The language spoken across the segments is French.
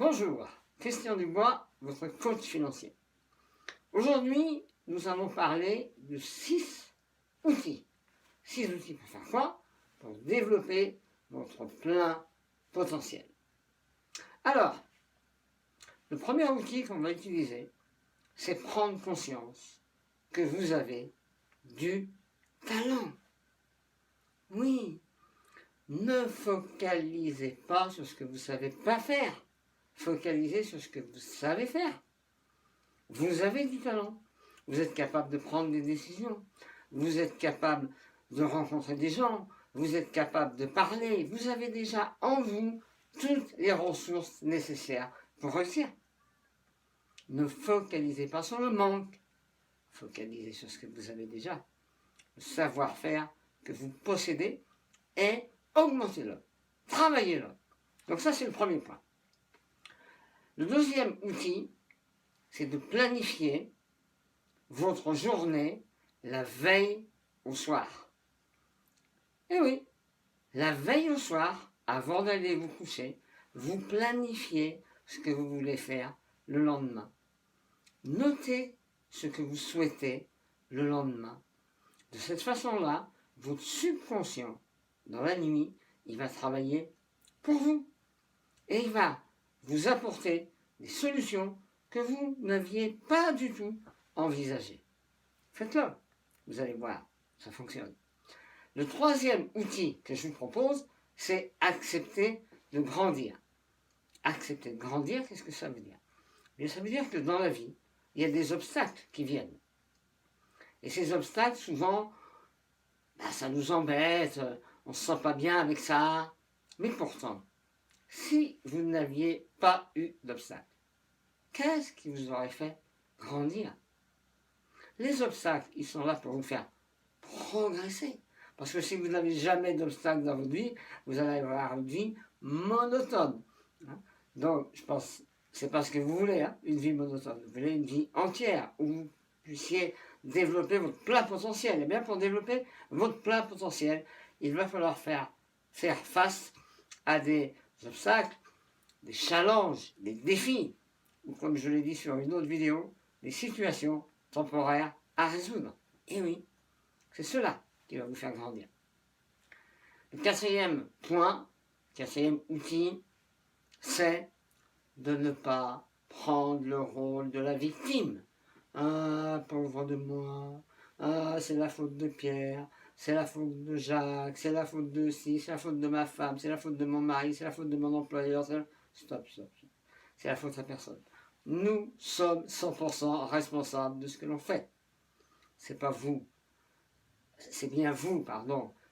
Bonjour, Christian Dubois, votre coach financier. Aujourd'hui, nous allons parler de 6 outils. 6 outils pour faire quoi? Pour développer votre plein potentiel. Alors, le premier outil qu'on va utiliser, c'est prendre conscience que vous avez du talent. Oui, ne focalisez pas sur ce que vous ne savez pas faire. Focalisez sur ce que vous savez faire. Vous avez du talent. Vous êtes capable de prendre des décisions. Vous êtes capable de rencontrer des gens. Vous êtes capable de parler. Vous avez déjà en vous toutes les ressources nécessaires pour réussir. Ne focalisez pas sur le manque. Focalisez sur ce que vous avez déjà. Le savoir-faire que vous possédez et augmentez-le. Travaillez-le. Donc ça, c'est le premier point. Le deuxième outil, c'est de planifier votre journée la veille au soir. Et oui, la veille au soir, avant d'aller vous coucher, vous planifiez ce que vous voulez faire le lendemain. Notez ce que vous souhaitez le lendemain. De cette façon-là, votre subconscient, dans la nuit, il va travailler pour vous. Et il va vous apporter des solutions que vous n'aviez pas du tout envisagées. Faites-le, vous allez voir, ça fonctionne. Le troisième outil que je vous propose, c'est accepter de grandir. Accepter de grandir, qu'est-ce que ça veut dire? Bien, ça veut dire que dans la vie, il y a des obstacles qui viennent. Et ces obstacles, souvent, ça nous embête, on ne se sent pas bien avec ça. Mais pourtant, si vous n'aviez pas eu d'obstacles, qu'est-ce qui vous aurait fait grandir? Les obstacles, ils sont là pour vous faire progresser. Parce que si vous n'avez jamais d'obstacles dans votre vie, vous allez avoir une vie monotone. Donc, je pense que c'est pas ce que vous voulez, une vie monotone. Vous voulez une vie entière où vous puissiez développer votre plein potentiel. Et bien, pour développer votre plein potentiel, il va falloir faire face à des obstacles, des challenges, des défis, ou comme je l'ai dit sur une autre vidéo, des situations temporaires à résoudre. Et oui, c'est cela qui va vous faire grandir. Le quatrième point, quatrième outil, c'est de ne pas prendre le rôle de la victime. Ah, pauvre de moi, ah, c'est la faute de Pierre, c'est la faute de Jacques, c'est la faute de ci, c'est la faute de ma femme, c'est la faute de mon mari, c'est la faute de mon employeur. Stop. C'est la faute à personne. Nous sommes 100% responsables de ce que l'on fait. C'est pas vous, c'est bien vous,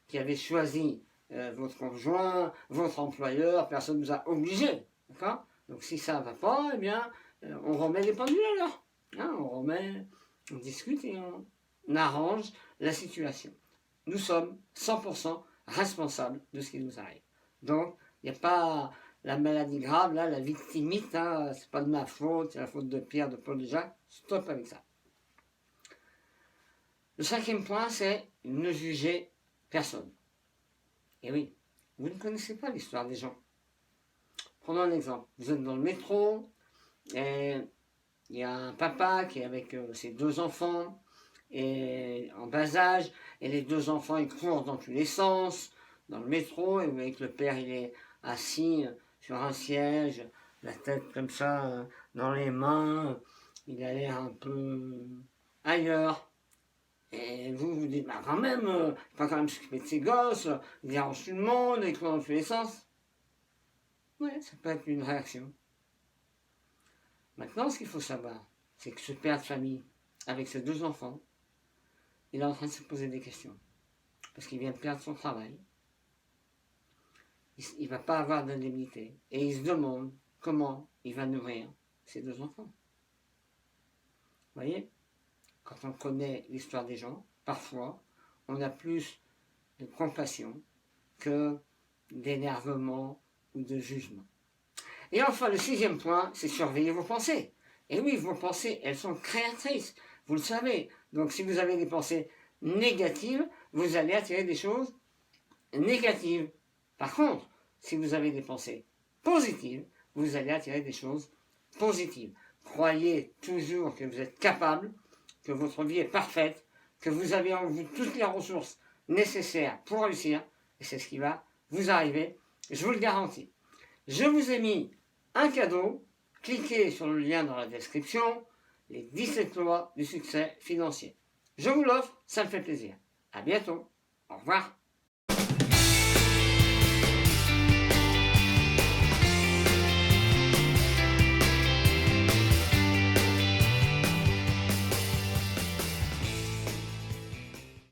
qui avez choisi votre conjoint, votre employeur, personne ne vous a obligé. D'accord? Donc si ça ne va pas, eh bien, on remet les pendules alors. On discute et on arrange la situation. Nous sommes 100% responsables de ce qui nous arrive. Donc, il n'y a pas la maladie grave, là, la victimite, c'est pas de ma faute, c'est la faute de Pierre, de Paul, de Jacques. Stop avec ça. Le cinquième point, c'est ne juger personne. Et oui, vous ne connaissez pas l'histoire des gens. Prenons un exemple. Vous êtes dans le métro, et il y a un papa qui est avec ses 2 enfants, et en bas âge, et les 2 enfants ils courent dans tous les sens, dans le métro, et vous voyez que le père il est assis sur un siège, la tête comme ça, dans les mains, il a l'air un peu ailleurs. Et vous vous dites, bah quand même, il faut quand même s'occuper de ses gosses, il dérange tout le monde, il court dans tous les sens. Oui, ça peut être une réaction. Maintenant, ce qu'il faut savoir, c'est que ce père de famille, avec ses 2 enfants, il est en train de se poser des questions. Parce qu'il vient de perdre son travail. Il ne va pas avoir d'indemnité. Et il se demande comment il va nourrir ses 2 enfants. Vous voyez, quand on connaît l'histoire des gens, parfois, on a plus de compassion que d'énervement ou de jugement. Et enfin, le 6e point, c'est surveiller vos pensées. Et oui, vos pensées, elles sont créatrices, vous le savez. Donc si vous avez des pensées négatives, vous allez attirer des choses négatives. Par contre, si vous avez des pensées positives, vous allez attirer des choses positives. Croyez toujours que vous êtes capable, que votre vie est parfaite, que vous avez en vous toutes les ressources nécessaires pour réussir, et c'est ce qui va vous arriver, je vous le garantis. Je vous ai mis un cadeau, cliquez sur le lien dans la description, les 17 lois du succès financier. Je vous l'offre, ça me fait plaisir. À bientôt, au revoir.